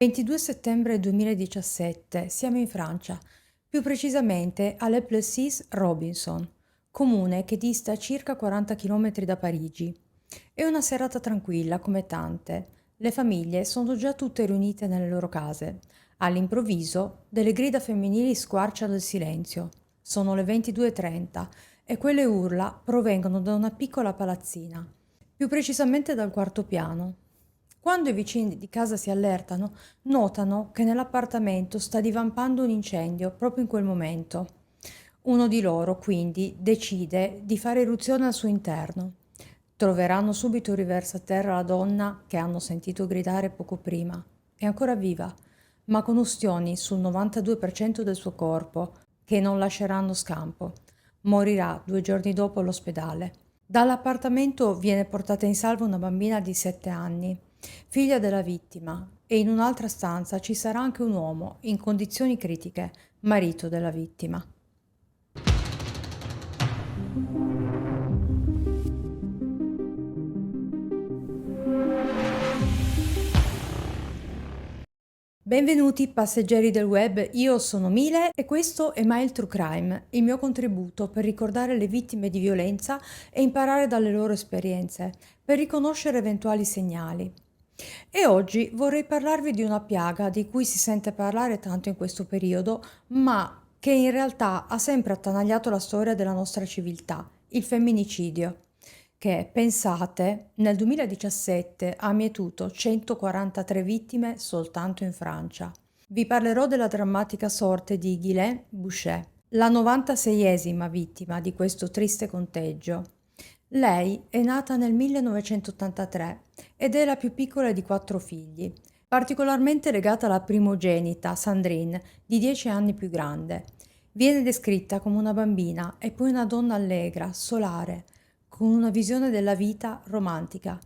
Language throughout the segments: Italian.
22 settembre 2017, siamo in Francia, più precisamente a Le Plessis-Robinson, comune che dista circa 40 km da Parigi. È una serata tranquilla come tante. Le famiglie sono già tutte riunite nelle loro case. All'improvviso, delle grida femminili squarciano il silenzio. Sono le 22:30 e quelle urla provengono da una piccola palazzina, più precisamente dal quarto piano. Quando i vicini di casa si allertano, notano che nell'appartamento sta divampando un incendio proprio in quel momento. Uno di loro, quindi, decide di fare eruzione al suo interno. Troveranno subito riversa a terra la donna che hanno sentito gridare poco prima. È ancora viva, ma con ustioni sul 92% del suo corpo, che non lasceranno scampo. Morirà 2 giorni dopo all'ospedale. Dall'appartamento viene portata in salvo una bambina di 7 anni, figlia della vittima, e in un'altra stanza ci sarà anche un uomo in condizioni critiche, marito della vittima. Benvenuti passeggeri del web, io sono Mile e questo è Mile True Crime, il mio contributo per ricordare le vittime di violenza e imparare dalle loro esperienze, per riconoscere eventuali segnali. E oggi vorrei parlarvi di una piaga di cui si sente parlare tanto in questo periodo, ma che in realtà ha sempre attanagliato la storia della nostra civiltà, il femminicidio, che, pensate, nel 2017 ha mietuto 143 vittime soltanto in Francia. Vi parlerò della drammatica sorte di Ghislaine Bouchet, la 96esima vittima di questo triste conteggio. Lei è nata nel 1983 ed è la più piccola di 4 figli, particolarmente legata alla primogenita, Sandrine, di 10 anni più grande. Viene descritta come una bambina e poi una donna allegra, solare, con una visione della vita romantica.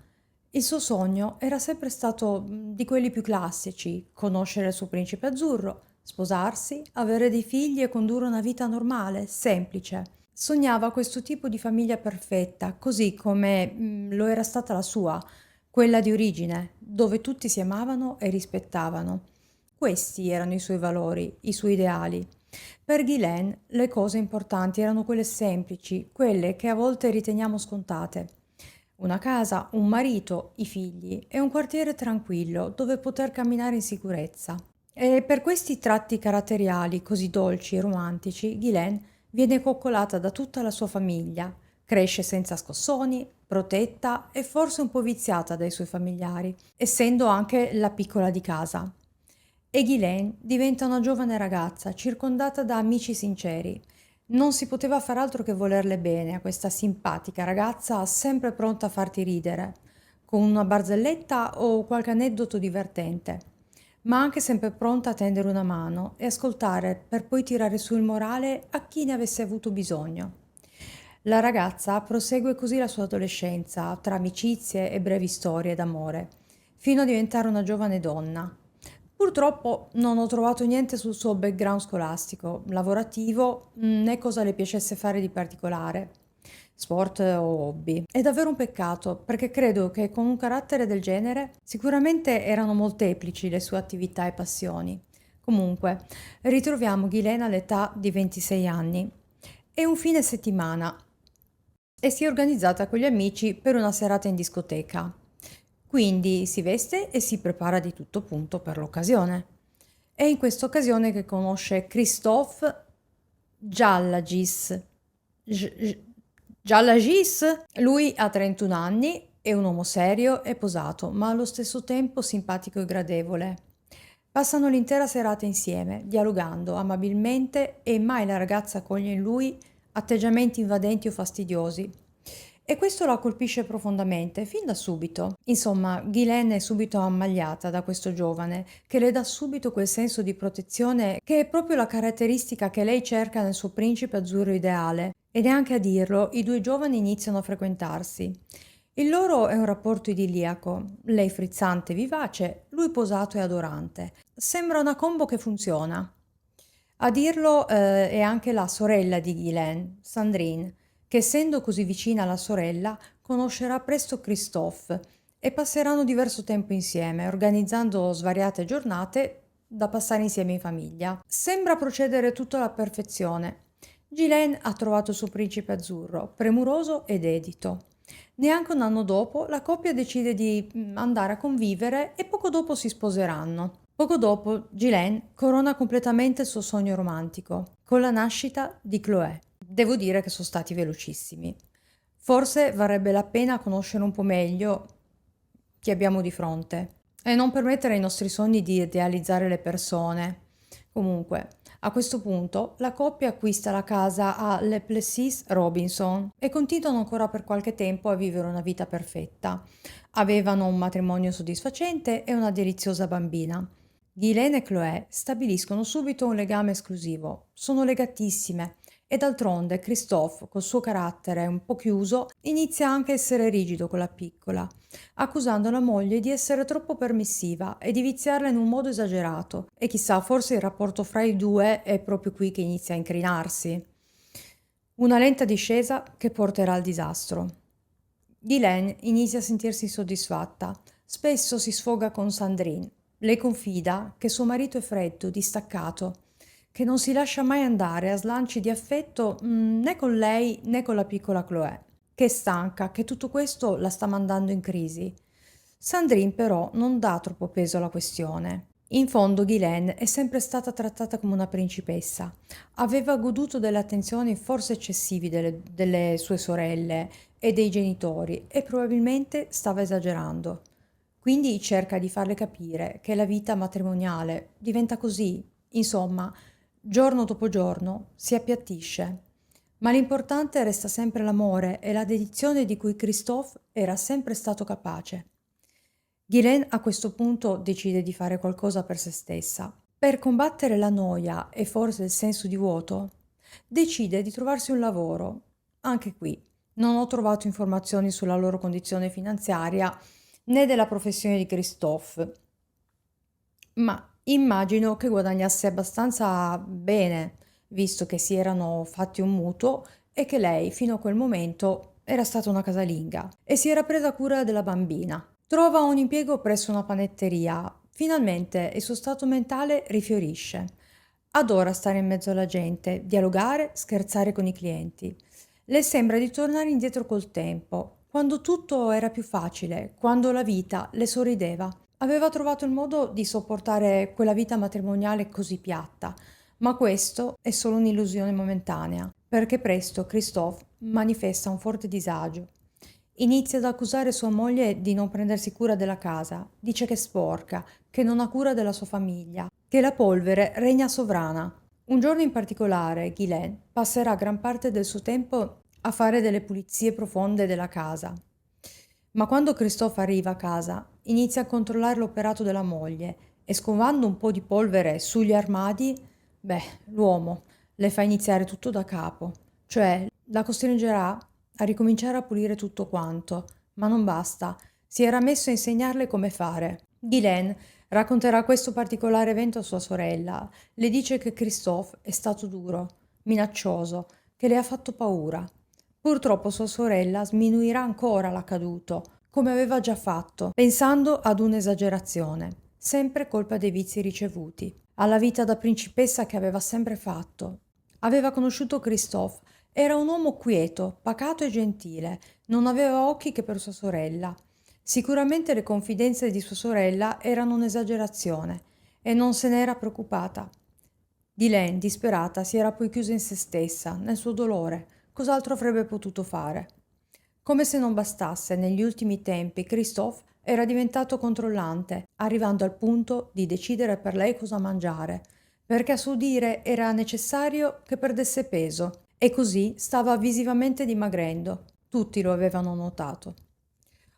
Il suo sogno era sempre stato di quelli più classici: conoscere il suo principe azzurro, sposarsi, avere dei figli e condurre una vita normale, semplice. Sognava questo tipo di famiglia perfetta, così come lo era stata la sua, quella di origine, dove tutti si amavano e rispettavano. Questi erano i suoi valori, i suoi ideali. Per Ghislaine le cose importanti erano quelle semplici, quelle che a volte riteniamo scontate. Una casa, un marito, i figli e un quartiere tranquillo dove poter camminare in sicurezza. E per questi tratti caratteriali così dolci e romantici, Ghislaine viene coccolata da tutta la sua famiglia, cresce senza scossoni, protetta e forse un po' viziata dai suoi familiari, essendo anche la piccola di casa. E Ghislaine diventa una giovane ragazza circondata da amici sinceri. Non si poteva far altro che volerle bene a questa simpatica ragazza sempre pronta a farti ridere, con una barzelletta o qualche aneddoto divertente, ma anche sempre pronta a tendere una mano e ascoltare per poi tirare su il morale a chi ne avesse avuto bisogno. La ragazza prosegue così la sua adolescenza tra amicizie e brevi storie d'amore, fino a diventare una giovane donna. Purtroppo non ho trovato niente sul suo background scolastico, lavorativo, né cosa le piacesse fare di particolare, sport o hobby. È davvero un peccato, perché credo che con un carattere del genere sicuramente erano molteplici le sue attività e passioni. Comunque, ritroviamo Ghislaine all'età di 26 anni. È un fine settimana e si è organizzata con gli amici per una serata in discoteca. Quindi si veste e si prepara di tutto punto per l'occasione. È in questa occasione che conosce Christophe Jalagis. Jalagis? Lui ha 31 anni, è un uomo serio e posato, ma allo stesso tempo simpatico e gradevole. Passano l'intera serata insieme, dialogando amabilmente e mai la ragazza coglie in lui atteggiamenti invadenti o fastidiosi. E questo la colpisce profondamente, fin da subito. Insomma, Ghislaine è subito ammagliata da questo giovane, che le dà subito quel senso di protezione che è proprio la caratteristica che lei cerca nel suo principe azzurro ideale. E neanche a dirlo, i due giovani iniziano a frequentarsi. Il loro è un rapporto idilliaco, lei frizzante e vivace, lui posato e adorante. Sembra una combo che funziona. A dirlo è anche la sorella di Ghislaine, Sandrine, che essendo così vicina alla sorella conoscerà presto Christophe e passeranno diverso tempo insieme, organizzando svariate giornate da passare insieme in famiglia. Sembra procedere tutto alla perfezione. Ghislaine ha trovato il suo principe azzurro, premuroso ed dedito. Neanche un anno dopo la coppia decide di andare a convivere e poco dopo si sposeranno. Poco dopo Ghislaine corona completamente il suo sogno romantico, con la nascita di Chloé. Devo dire che sono stati velocissimi. Forse varrebbe la pena conoscere un po' meglio chi abbiamo di fronte e non permettere ai nostri sogni di idealizzare le persone. Comunque, a questo punto la coppia acquista la casa a Le Plessis Robinson e continuano ancora per qualche tempo a vivere una vita perfetta. Avevano un matrimonio soddisfacente e una deliziosa bambina. Ghislaine e Chloé stabiliscono subito un legame esclusivo. Sono legatissime e d'altronde Christophe, col suo carattere un po' chiuso, inizia anche a essere rigido con la piccola, accusando la moglie di essere troppo permissiva e di viziarla in un modo esagerato. E chissà, forse il rapporto fra i due è proprio qui che inizia a incrinarsi. Una lenta discesa che porterà al disastro. Ghislaine inizia a sentirsi insoddisfatta. Spesso si sfoga con Sandrine. Le confida che suo marito è freddo, distaccato, che non si lascia mai andare a slanci di affetto né con lei né con la piccola Chloé, che è stanca, che tutto questo la sta mandando in crisi. Sandrine però non dà troppo peso alla questione. In fondo Ghislaine è sempre stata trattata come una principessa. Aveva goduto delle attenzioni forse eccessivi delle sue sorelle e dei genitori e probabilmente stava esagerando. Quindi cerca di farle capire che la vita matrimoniale diventa così, insomma, giorno dopo giorno si appiattisce. Ma l'importante resta sempre l'amore e la dedizione di cui Christophe era sempre stato capace. Ghislaine a questo punto decide di fare qualcosa per se stessa. Per combattere la noia e forse il senso di vuoto, decide di trovarsi un lavoro. Anche qui non ho trovato informazioni sulla loro condizione finanziaria né della professione di Christophe, ma immagino che guadagnasse abbastanza bene, visto che si erano fatti un mutuo e che lei, fino a quel momento, era stata una casalinga e si era presa cura della bambina. Trova un impiego presso una panetteria. Finalmente il suo stato mentale rifiorisce. Adora stare in mezzo alla gente, dialogare, scherzare con i clienti. Le sembra di tornare indietro col tempo, quando tutto era più facile, quando la vita le sorrideva. Aveva trovato il modo di sopportare quella vita matrimoniale così piatta, ma questo è solo un'illusione momentanea, perché presto Christophe manifesta un forte disagio. Inizia ad accusare sua moglie di non prendersi cura della casa, dice che è sporca, che non ha cura della sua famiglia, che la polvere regna sovrana. Un giorno in particolare, Ghislaine passerà gran parte del suo tempo a fare delle pulizie profonde della casa. Ma quando Christophe arriva a casa, inizia a controllare l'operato della moglie e scovando un po' di polvere sugli armadi, l'uomo le fa iniziare tutto da capo, cioè la costringerà a ricominciare a pulire tutto quanto, ma non basta, si era messo a insegnarle come fare. Ghislaine racconterà questo particolare evento a sua sorella, le dice che Christophe è stato duro, minaccioso, che le ha fatto paura. Purtroppo sua sorella sminuirà ancora l'accaduto, come aveva già fatto, pensando ad un'esagerazione, sempre colpa dei vizi ricevuti, alla vita da principessa che aveva sempre fatto. Aveva conosciuto Christophe, era un uomo quieto, pacato e gentile, non aveva occhi che per sua sorella. Sicuramente le confidenze di sua sorella erano un'esagerazione e non se n'era preoccupata. Ghislaine, disperata, si era poi chiusa in se stessa, nel suo dolore. Cos'altro avrebbe potuto fare? Come se non bastasse, negli ultimi tempi Christophe era diventato controllante, arrivando al punto di decidere per lei cosa mangiare, perché a suo dire era necessario che perdesse peso e così stava visivamente dimagrendo. Tutti lo avevano notato.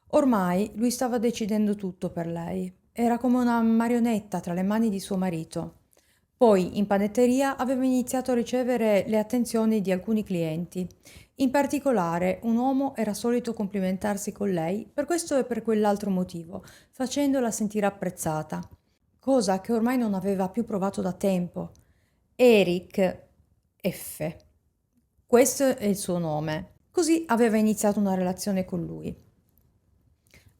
Ormai lui stava decidendo tutto per lei. Era come una marionetta tra le mani di suo marito. Poi in panetteria aveva iniziato a ricevere le attenzioni di alcuni clienti. In particolare, un uomo era solito complimentarsi con lei per questo e per quell'altro motivo, facendola sentire apprezzata, cosa che ormai non aveva più provato da tempo. Eric F. Questo è il suo nome. Così aveva iniziato una relazione con lui.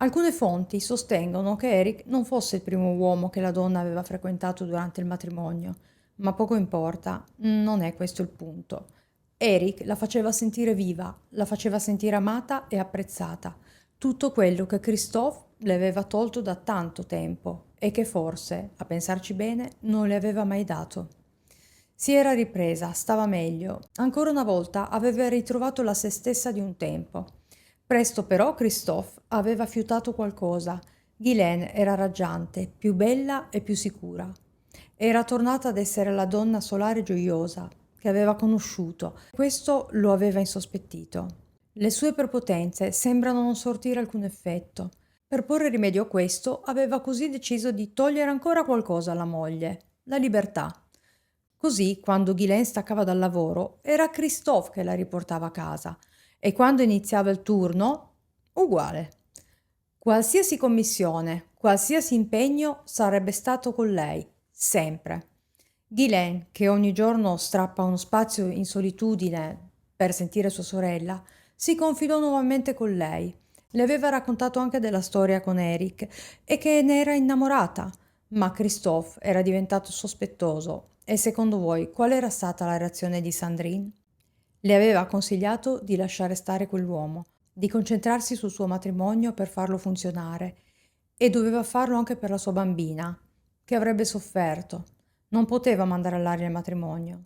Alcune fonti sostengono che Eric non fosse il primo uomo che la donna aveva frequentato durante il matrimonio, ma poco importa, non è questo il punto. Eric la faceva sentire viva, la faceva sentire amata e apprezzata, tutto quello che Christophe le aveva tolto da tanto tempo e che forse, a pensarci bene, non le aveva mai dato. Si era ripresa, stava meglio. Ancora una volta aveva ritrovato la se stessa di un tempo. Presto però Christophe aveva fiutato qualcosa. Ghislaine era raggiante, più bella e più sicura. Era tornata ad essere la donna solare e gioiosa che aveva conosciuto. Questo lo aveva insospettito. Le sue prepotenze sembrano non sortire alcun effetto. Per porre rimedio a questo, aveva così deciso di togliere ancora qualcosa alla moglie, la libertà. Così, quando Ghislaine staccava dal lavoro, era Christophe che la riportava a casa e quando iniziava il turno, uguale. Qualsiasi commissione, qualsiasi impegno sarebbe stato con lei, sempre. Ghislaine, che ogni giorno strappa uno spazio in solitudine per sentire sua sorella, si confidò nuovamente con lei. Le aveva raccontato anche della storia con Eric e che ne era innamorata, ma Christophe era diventato sospettoso. E secondo voi qual era stata la reazione di Sandrine? Le aveva consigliato di lasciare stare quell'uomo, di concentrarsi sul suo matrimonio per farlo funzionare e doveva farlo anche per la sua bambina, che avrebbe sofferto. Non poteva mandare all'aria il matrimonio.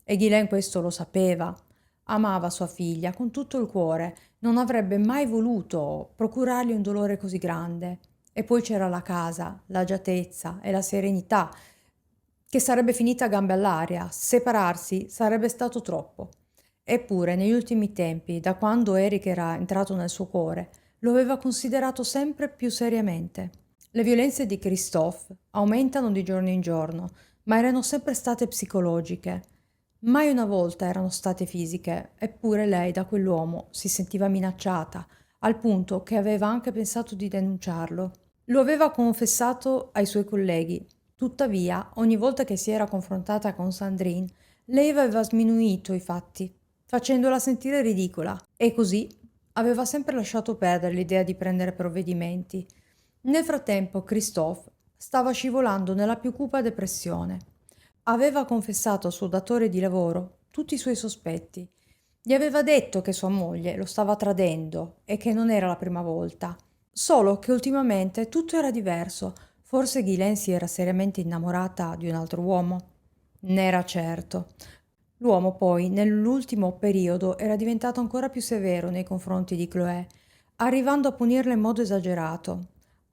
E Ghislaine questo lo sapeva. Amava sua figlia con tutto il cuore, non avrebbe mai voluto procurargli un dolore così grande. E poi c'era la casa, l'agiatezza e la serenità, che sarebbe finita a gambe all'aria. Separarsi sarebbe stato troppo. Eppure, negli ultimi tempi, da quando Eric era entrato nel suo cuore, lo aveva considerato sempre più seriamente. Le violenze di Christophe aumentano di giorno in giorno, ma erano sempre state psicologiche. Mai una volta erano state fisiche, eppure lei da quell'uomo si sentiva minacciata, al punto che aveva anche pensato di denunciarlo. Lo aveva confessato ai suoi colleghi. Tuttavia, ogni volta che si era confrontata con Sandrine, lei aveva sminuito i fatti, facendola sentire ridicola, e così aveva sempre lasciato perdere l'idea di prendere provvedimenti. Nel frattempo, Christophe stava scivolando nella più cupa depressione. Aveva confessato al suo datore di lavoro tutti i suoi sospetti. Gli aveva detto che sua moglie lo stava tradendo e che non era la prima volta. Solo che ultimamente tutto era diverso. Forse Ghislaine si era seriamente innamorata di un altro uomo? Ne era certo. L'uomo poi, nell'ultimo periodo, era diventato ancora più severo nei confronti di Chloé, arrivando a punirla in modo esagerato,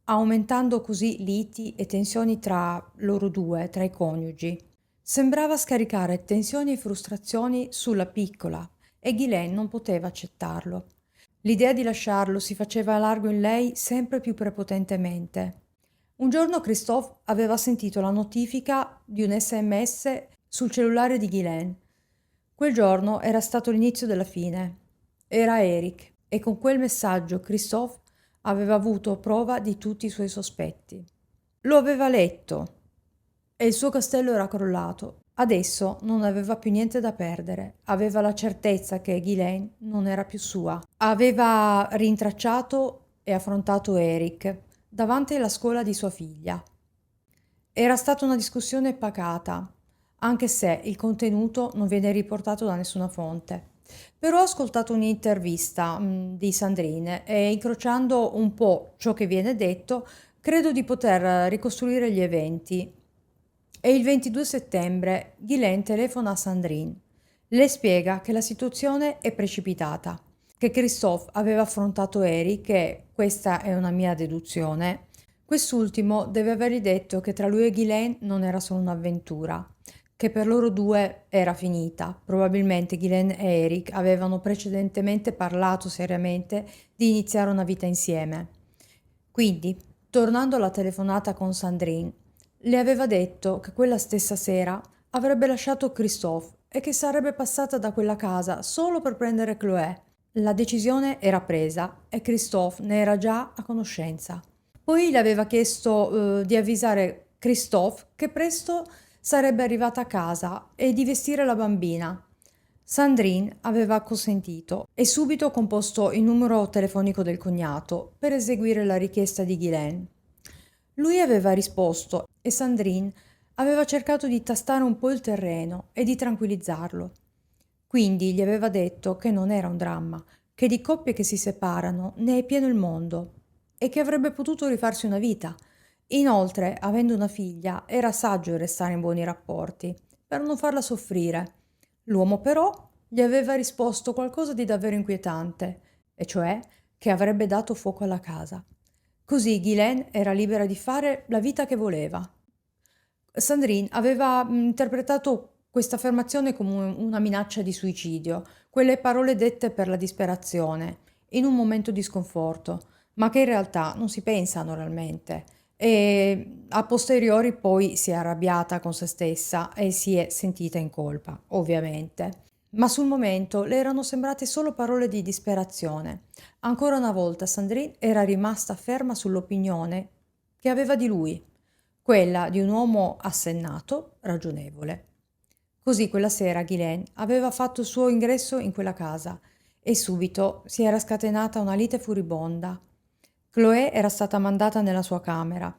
aumentando così liti e tensioni tra loro due, tra i coniugi. Sembrava scaricare tensioni e frustrazioni sulla piccola e Ghislaine non poteva accettarlo. L'idea di lasciarlo si faceva largo in lei sempre più prepotentemente. Un giorno Christophe aveva sentito la notifica di un SMS sul cellulare di Ghislaine. Quel giorno era stato l'inizio della fine. Era Eric e con quel messaggio Christophe aveva avuto prova di tutti i suoi sospetti. Lo aveva letto e il suo castello era crollato. Adesso non aveva più niente da perdere. Aveva la certezza che Ghislaine non era più sua. Aveva rintracciato e affrontato Eric davanti alla scuola di sua figlia. Era stata una discussione pacata, anche se il contenuto non viene riportato da nessuna fonte. Però ho ascoltato un'intervista di Sandrine e incrociando un po' ciò che viene detto, credo di poter ricostruire gli eventi. E il 22 settembre Ghislaine telefona a Sandrine. Le spiega che la situazione è precipitata, che Christophe aveva affrontato Eric e, questa è una mia deduzione, quest'ultimo deve avergli detto che tra lui e Ghislaine non era solo un'avventura, che per loro due era finita. Probabilmente Ghislaine e Eric avevano precedentemente parlato seriamente di iniziare una vita insieme. Quindi, tornando alla telefonata con Sandrine, le aveva detto che quella stessa sera avrebbe lasciato Christophe e che sarebbe passata da quella casa solo per prendere Chloé. La decisione era presa e Christophe ne era già a conoscenza. Poi le aveva chiesto di avvisare Christophe che presto sarebbe arrivata a casa e di vestire la bambina. Sandrine aveva acconsentito e subito composto il numero telefonico del cognato per eseguire la richiesta di Ghislaine. Lui aveva risposto e Sandrine aveva cercato di tastare un po' il terreno e di tranquillizzarlo. Quindi gli aveva detto che non era un dramma, che di coppie che si separano ne è pieno il mondo e che avrebbe potuto rifarsi una vita. Inoltre, avendo una figlia, era saggio restare in buoni rapporti per non farla soffrire. L'uomo però gli aveva risposto qualcosa di davvero inquietante, e cioè che avrebbe dato fuoco alla casa. Così Ghislaine era libera di fare la vita che voleva. Sandrine aveva interpretato questa affermazione come una minaccia di suicidio, quelle parole dette per la disperazione, in un momento di sconforto, ma che in realtà non si pensano realmente. E a posteriori poi si è arrabbiata con se stessa e si è sentita in colpa, ovviamente. Ma sul momento le erano sembrate solo parole di disperazione. Ancora una volta Sandrine era rimasta ferma sull'opinione che aveva di lui, quella di un uomo assennato, ragionevole. Così quella sera Ghislaine aveva fatto il suo ingresso in quella casa e subito si era scatenata una lite furibonda. Chloé era stata mandata nella sua camera,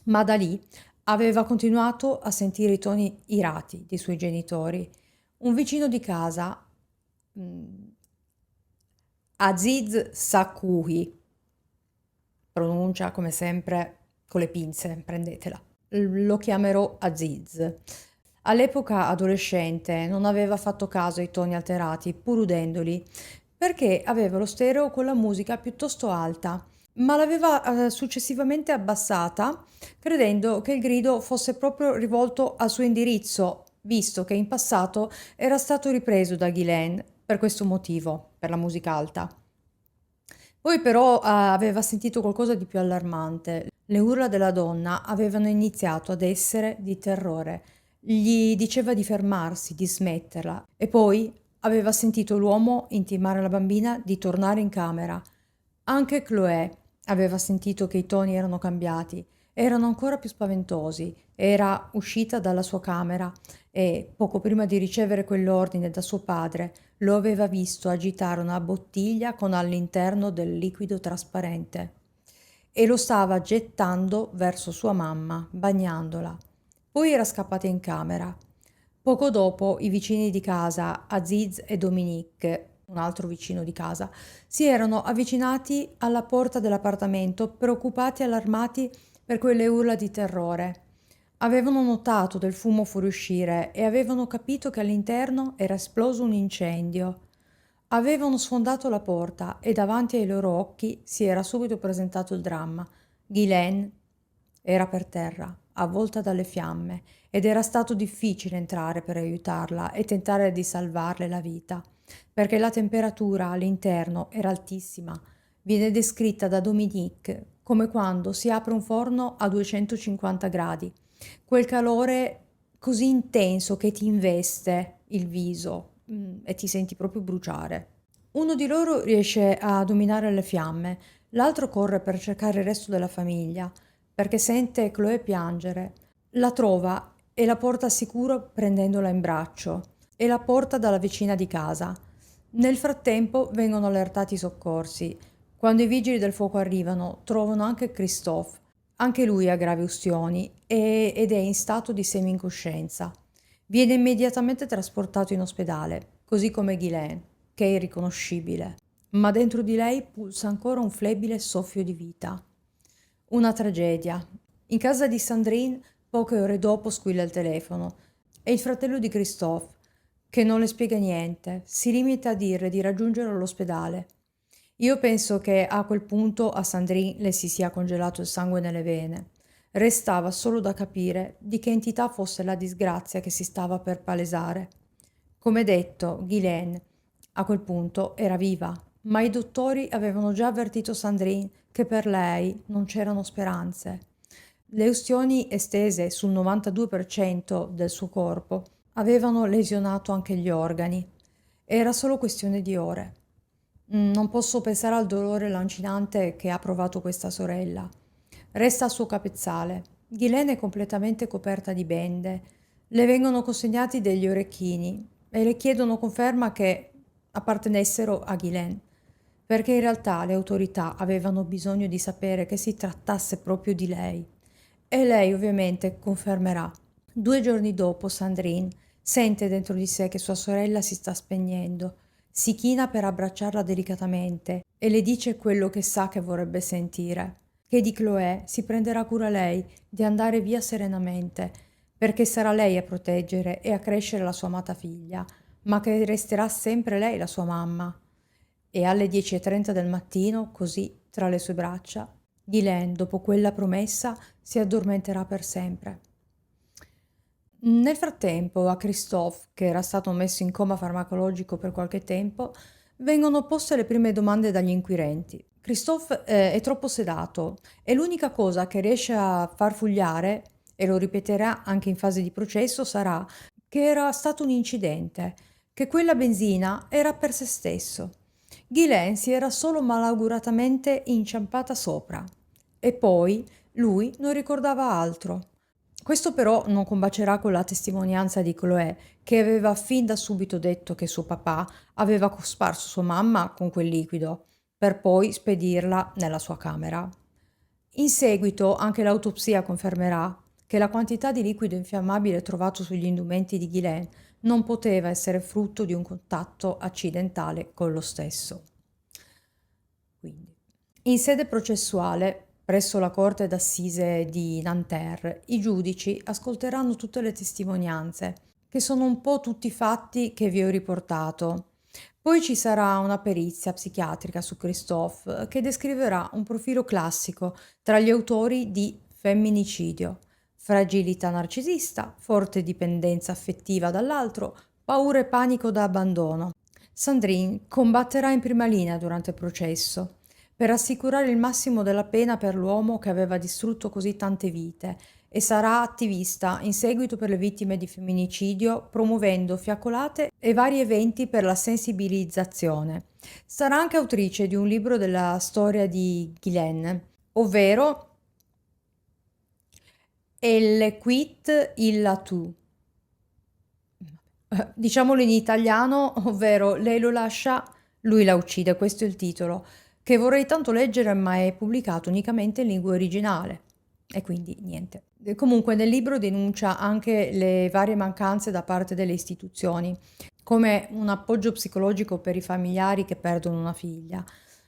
ma da lì aveva continuato a sentire i toni irati dei suoi genitori. Un vicino di casa, mm, Aziz Sakuhi, pronuncia come sempre con le pinze, prendetela. Lo chiamerò Aziz. All'epoca adolescente non aveva fatto caso ai toni alterati, pur udendoli, perché aveva lo stereo con la musica piuttosto alta, ma l'aveva successivamente abbassata, credendo che il grido fosse proprio rivolto al suo indirizzo, visto che in passato era stato ripreso da Ghislaine per questo motivo, per la musica alta. Poi però aveva sentito qualcosa di più allarmante. Le urla della donna avevano iniziato ad essere di terrore. Gli diceva di fermarsi, di smetterla. E poi aveva sentito l'uomo intimare alla bambina di tornare in camera. Anche Chloé aveva sentito che i toni erano cambiati, erano ancora più spaventosi. Era uscita dalla sua camera e, poco prima di ricevere quell'ordine da suo padre, lo aveva visto agitare una bottiglia con all'interno del liquido trasparente e lo stava gettando verso sua mamma, bagnandola. Poi era scappata in camera. Poco dopo i vicini di casa, Aziz e Dominique, un altro vicino di casa, si erano avvicinati alla porta dell'appartamento, preoccupati e allarmati per quelle urla di terrore. Avevano notato del fumo fuoriuscire e avevano capito che all'interno era esploso un incendio. Avevano sfondato la porta e davanti ai loro occhi si era subito presentato il dramma. Ghislaine era per terra, avvolta dalle fiamme, ed era stato difficile entrare per aiutarla e tentare di salvarle la vita, perché la temperatura all'interno era altissima. Viene descritta da Dominique come quando si apre un forno a 250 gradi. Quel calore così intenso che ti investe il viso, e ti senti proprio bruciare. Uno di loro riesce a dominare le fiamme, l'altro corre per cercare il resto della famiglia, perché sente Chloé piangere. La trova e la porta al sicuro prendendola in braccio e la porta dalla vicina di casa. Nel frattempo vengono allertati i soccorsi. Quando i vigili del fuoco arrivano, trovano anche Christophe. Anche lui ha gravi ustioni ed è in stato di semi-incoscienza. Viene immediatamente trasportato in ospedale, così come Ghislaine, che è irriconoscibile. Ma dentro di lei pulsa ancora un flebile soffio di vita. Una tragedia. In casa di Sandrine, poche ore dopo, squilla il telefono. È il fratello di Christophe, che non le spiega niente, si limita a dirle di raggiungerlo all'ospedale. Io penso che a quel punto a Sandrine le si sia congelato il sangue nelle vene. Restava solo da capire di che entità fosse la disgrazia che si stava per palesare. Come detto, Ghislaine a quel punto era viva, ma i dottori avevano già avvertito Sandrine che per lei non c'erano speranze. Le ustioni estese sul 92% del suo corpo avevano lesionato anche gli organi. Era solo questione di ore. Non posso pensare al dolore lancinante che ha provato questa sorella. Resta al suo capezzale. Ghislaine è completamente coperta di bende. Le vengono consegnati degli orecchini e le chiedono conferma che appartenessero a Ghislaine, perché in realtà le autorità avevano bisogno di sapere che si trattasse proprio di lei. E lei ovviamente confermerà. 2 giorni dopo, Sandrine sente dentro di sé che sua sorella si sta spegnendo. Si china per abbracciarla delicatamente e le dice quello che sa che vorrebbe sentire, che di Chloé si prenderà cura lei, di andare via serenamente, perché sarà lei a proteggere e a crescere la sua amata figlia, ma che resterà sempre lei la sua mamma. E alle 10:30 del mattino, così, tra le sue braccia, Ghislaine, dopo quella promessa, si addormenterà per sempre. Nel frattempo, a Christophe, che era stato messo in coma farmacologico per qualche tempo, vengono poste le prime domande dagli inquirenti. Christophe è troppo sedato e l'unica cosa che riesce a far fugliare, e lo ripeterà anche in fase di processo, sarà che era stato un incidente, che quella benzina era per se stesso. Ghislaine si era solo malauguratamente inciampata sopra. E poi lui non ricordava altro. Questo però non combacerà con la testimonianza di Chloé, che aveva fin da subito detto che suo papà aveva cosparso sua mamma con quel liquido, per poi spedirla nella sua camera. In seguito anche l'autopsia confermerà che la quantità di liquido infiammabile trovato sugli indumenti di Ghislaine non poteva essere frutto di un contatto accidentale con lo stesso. Quindi, in sede processuale, presso la Corte d'Assise di Nanterre, i giudici ascolteranno tutte le testimonianze, che sono un po' tutti i fatti che vi ho riportato. Poi ci sarà una perizia psichiatrica su Christophe che descriverà un profilo classico tra gli autori di femminicidio: fragilità narcisista, forte dipendenza affettiva dall'altro, paura e panico da abbandono. Sandrine combatterà in prima linea durante il processo per assicurare il massimo della pena per l'uomo che aveva distrutto così tante vite e sarà attivista in seguito per le vittime di femminicidio, promuovendo fiaccolate e vari eventi per la sensibilizzazione. Sarà anche autrice di un libro della storia di Ghislaine, ovvero Elle quitte il la tue. Diciamolo in italiano, ovvero lei lo lascia, lui la uccide, questo è il titolo, che vorrei tanto leggere ma è pubblicato unicamente in lingua originale e quindi niente. E comunque nel libro denuncia anche le varie mancanze da parte delle istituzioni, come un appoggio psicologico per i familiari che perdono una figlia,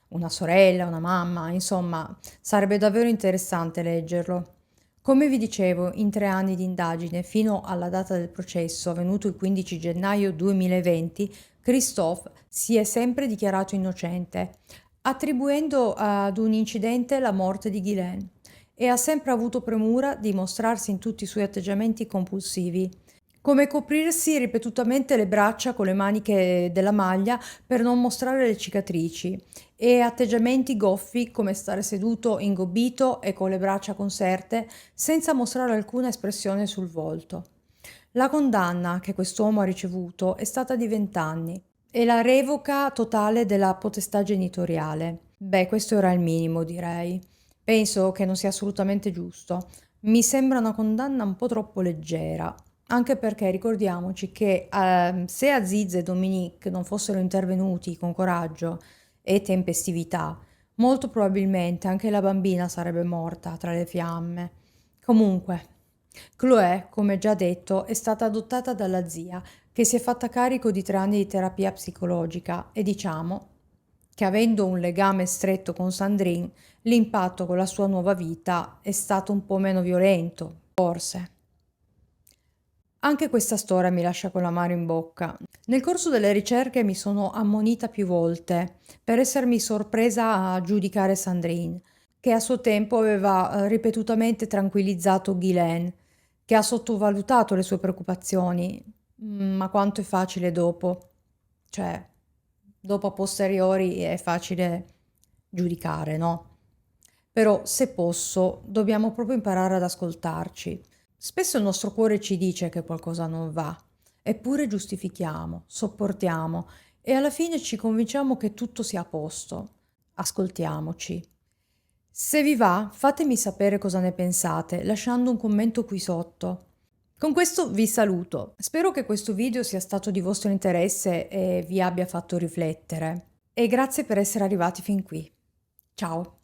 una sorella, una mamma, insomma, sarebbe davvero interessante leggerlo. Come vi dicevo, in 3 anni di indagine, fino alla data del processo, avvenuto il 15 gennaio 2020, Christophe si è sempre dichiarato innocente, attribuendo ad un incidente la morte di Ghislaine, e ha sempre avuto premura di mostrarsi in tutti i suoi atteggiamenti compulsivi, come coprirsi ripetutamente le braccia con le maniche della maglia per non mostrare le cicatrici, e atteggiamenti goffi come stare seduto ingobbito e con le braccia conserte senza mostrare alcuna espressione sul volto. La condanna che quest'uomo ha ricevuto è stata di 20 anni e la revoca totale della potestà genitoriale. Beh, questo era il minimo, direi. Penso che non sia assolutamente giusto. Mi sembra una condanna un po' troppo leggera, anche perché ricordiamoci che se Aziz e Dominique non fossero intervenuti con coraggio e tempestività, molto probabilmente anche la bambina sarebbe morta tra le fiamme. Comunque, Chloé, come già detto, è stata adottata dalla zia, che si è fatta carico di 3 anni di terapia psicologica e diciamo che avendo un legame stretto con Sandrine, l'impatto con la sua nuova vita è stato un po' meno violento, forse. Anche questa storia mi lascia con l'amaro in bocca. Nel corso delle ricerche mi sono ammonita più volte per essermi sorpresa a giudicare Sandrine, che a suo tempo aveva ripetutamente tranquillizzato Ghislaine, che ha sottovalutato le sue preoccupazioni. Ma quanto è facile dopo. Cioè, dopo a posteriori è facile giudicare, no? Però se posso, dobbiamo proprio imparare ad ascoltarci. Spesso il nostro cuore ci dice che qualcosa non va, eppure giustifichiamo, sopportiamo e alla fine ci convinciamo che tutto sia a posto. Ascoltiamoci. Se vi va, fatemi sapere cosa ne pensate, lasciando un commento qui sotto. Con questo vi saluto. Spero che questo video sia stato di vostro interesse e vi abbia fatto riflettere. E grazie per essere arrivati fin qui. Ciao!